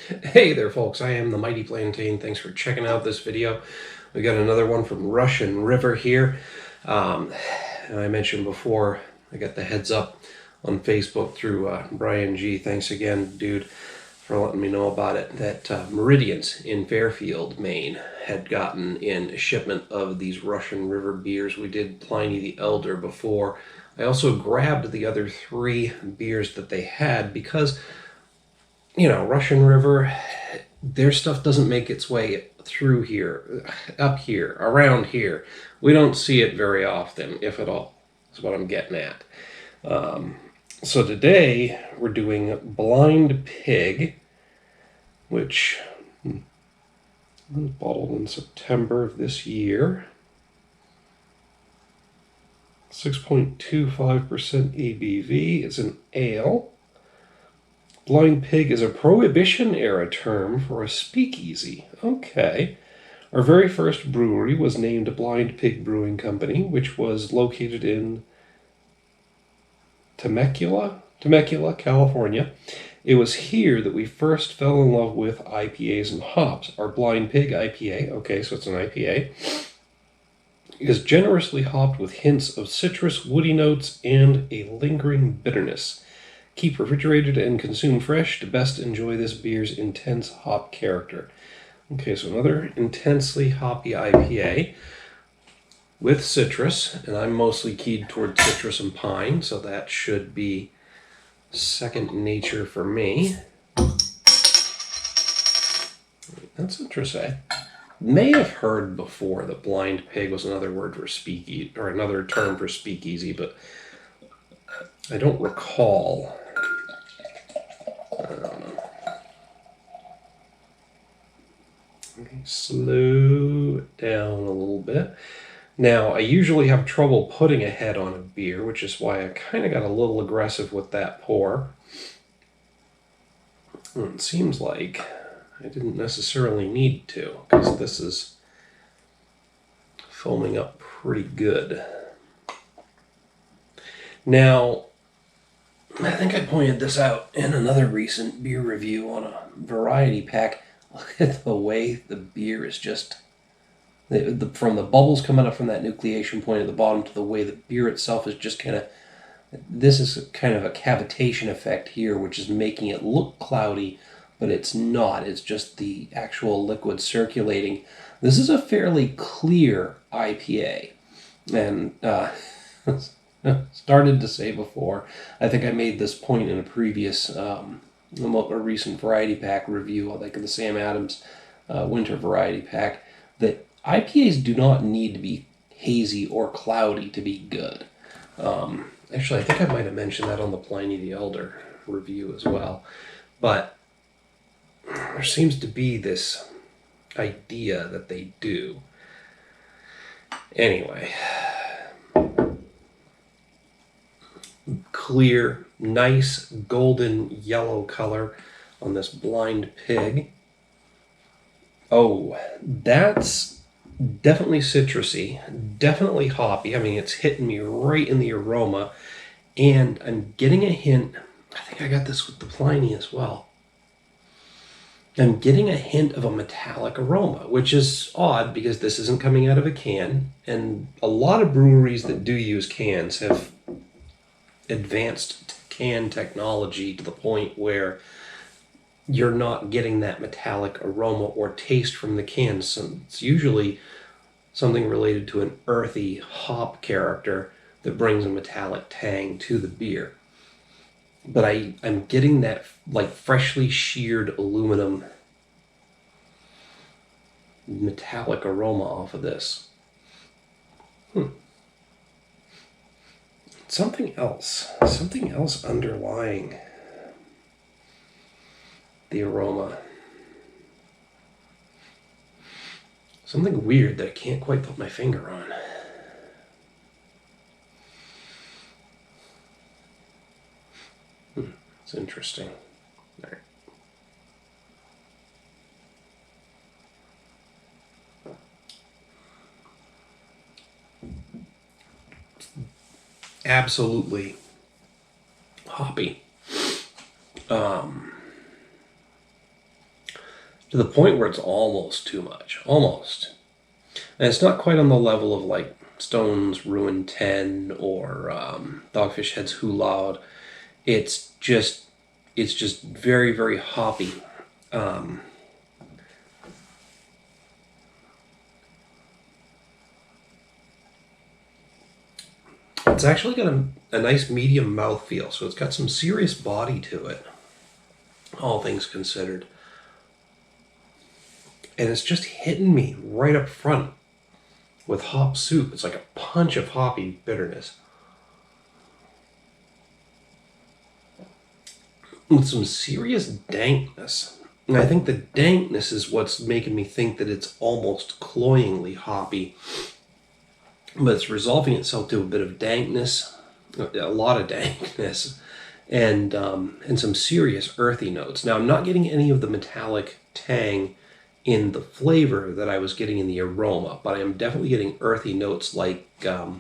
Hey there folks, I am the Mighty Plantain. Thanks for checking out this video. We got another one from Russian River here. I mentioned before, I got the heads up on Facebook through Brian G. Thanks again, dude, for letting me know about it. That Meridians in Fairfield, Maine had gotten in a shipment of these Russian River beers. We did Pliny the Elder before. I also grabbed the other 3 beers that they had because Russian River, their stuff doesn't make its way through here, up here, around here. We don't see it very often, if at all. That's what I'm getting at. So today we're doing Blind Pig, which was bottled in September of this year. 6.25% ABV. It's an ale. Blind Pig is a Prohibition-era term for a speakeasy. Okay. Our very first brewery was named Blind Pig Brewing Company, which was located in Temecula, California. It was here that we first fell in love with IPAs and hops. Our Blind Pig IPA, okay, so it's an IPA, is generously hopped with hints of citrus, woody notes, and a lingering bitterness. Keep refrigerated and consume fresh to best enjoy this beer's intense hop character. Okay, so another intensely hoppy IPA with citrus, and I'm mostly keyed toward citrus and pine, so that should be second nature for me. That's interesting. I may have heard before that Blind Pig was another word for speakeasy, or another term for speakeasy, but I don't recall. Okay, slow it down a little bit. Now, I usually have trouble putting a head on a beer, which is why I kind of got a little aggressive with that pour. It seems like I didn't necessarily need to, because this is foaming up pretty good. Now, I think I pointed this out in another recent beer review on a variety pack. Look at the way the beer is just, from the bubbles coming up from that nucleation point at the bottom to the way the beer itself is just kind of, this is kind of a cavitation effect here, which is making it look cloudy, but it's not. It's just the actual liquid circulating. This is a fairly clear IPA. And started to say before, I think I made this point in a previous, a recent variety pack review, like the Sam Adams winter variety pack, that IPAs do not need to be hazy or cloudy to be good. Actually, I think I might have mentioned that on the Pliny the Elder review as well. But there seems to be this idea that they do. Anyway, clear, nice golden yellow color on this Blind Pig. Oh, that's definitely citrusy, definitely hoppy. I mean, it's hitting me right in the aroma, and I'm getting a hint. I think I got this with the Pliny as well. I'm getting a hint of a metallic aroma, which is odd because this isn't coming out of a can, and a lot of breweries that do use cans have advanced can technology to the point where you're not getting that metallic aroma or taste from the can. So it's usually something related to an earthy hop character that brings a metallic tang to the beer. But I'm getting that like freshly sheared aluminum metallic aroma off of this. Something else underlying the aroma. Something weird that I can't quite put my finger on. It's interesting. All right. Absolutely hoppy. to the point where it's almost too much, almost. And it's not quite on the level of like Stone's Ruin 10 or Dogfish Head's Who Loud. It's just very, very hoppy. It's actually got a nice medium mouthfeel, so it's got some serious body to it, all things considered. And it's just hitting me right up front with hop soup. It's like a punch of hoppy bitterness. With some serious dankness. And I think the dankness is what's making me think that it's almost cloyingly hoppy. But it's resolving itself to a bit of dankness, a lot of dankness, and some serious earthy notes. Now, I'm not getting any of the metallic tang in the flavor that I was getting in the aroma, but I am definitely getting earthy notes like a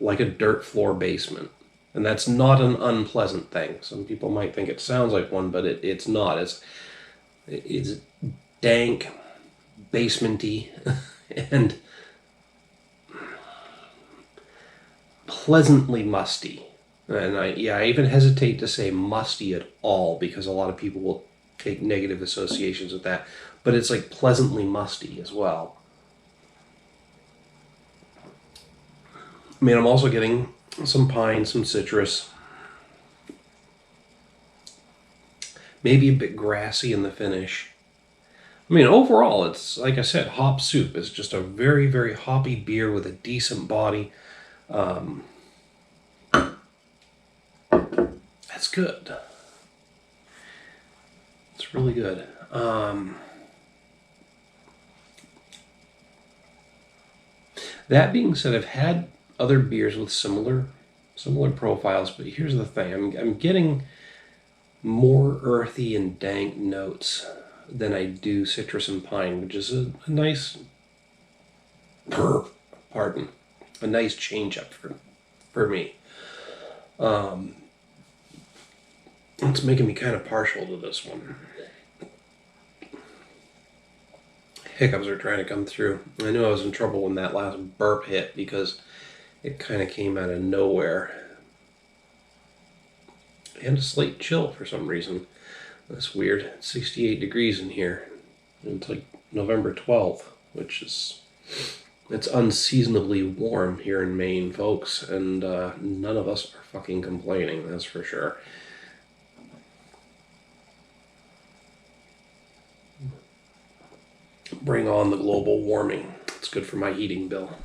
dirt floor basement. And that's not an unpleasant thing. Some people might think it sounds like one, but it's not. It's dank, basementy, and pleasantly musty. And I even hesitate to say musty at all because a lot of people will take negative associations with that. But it's like pleasantly musty as well. I mean, I'm also getting some pine, some citrus. Maybe a bit grassy in the finish. I mean, overall, it's, like I said, hop soup. It's just a very, very hoppy beer with a decent body. That's good. It's really good. That being said, I've had other beers with similar profiles, but here's the thing. I'm getting more earthy and dank notes than I do citrus and pine, which is a nice, a nice change up for me. It's making me kind of partial to this one. Hiccups are trying to come through. I knew I was in trouble when that last burp hit because it kind of came out of nowhere. And a slight chill for some reason. That's weird. It's 68 degrees in here. It's like November 12th, which is... It's unseasonably warm here in Maine, folks, and none of us are fucking complaining, that's for sure. Bring on the global warming. It's good for my heating bill.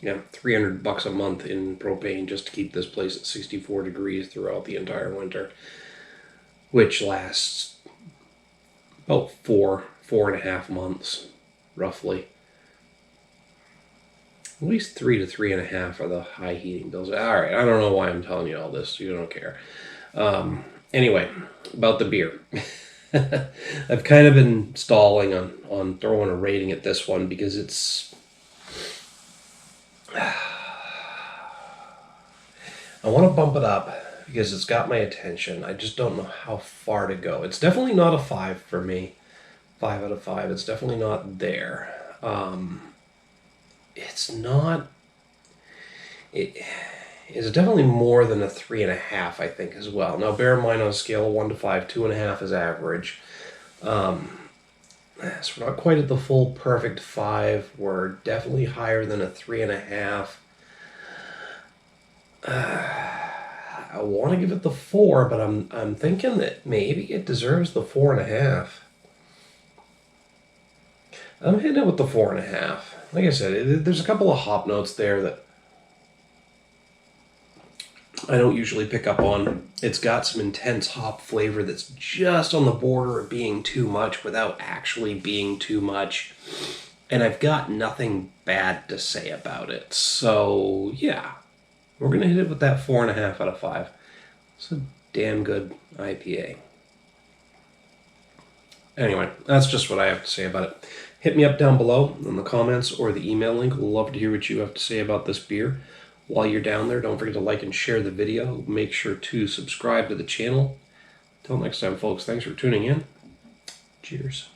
Yeah, $300 a month in propane just to keep this place at 64 degrees throughout the entire winter, which lasts about four and a half months, roughly. At least 3 to 3.5 are the high heating bills. All right, I don't know why I'm telling you all this. You don't care. Anyway, about the beer. I've kind of been stalling on throwing a rating at this one because it's... I want to bump it up because it's got my attention. I just don't know how far to go. It's definitely not a 5 for me. 5 out of 5. It's definitely not there. It's not... It's definitely more than a 3.5, I think, as well. Now, bear in mind, on a scale of 1 to 5, 2.5 is average. So we're not quite at the full perfect 5. We're definitely higher than a 3.5. I want to give it the 4, but I'm thinking that maybe it deserves the 4.5. I'm hitting it with the 4.5. Like I said, there's a couple of hop notes there that I don't usually pick up on. It's got some intense hop flavor that's just on the border of being too much without actually being too much. And I've got nothing bad to say about it. So, yeah. We're going to hit it with that 4.5 out of 5. It's a damn good IPA. Anyway, that's just what I have to say about it. Hit me up down below in the comments or the email link. We'd love to hear what you have to say about this beer. While you're down there, don't forget to like and share the video. Make sure to subscribe to the channel. Till next time, folks, thanks for tuning in. Cheers.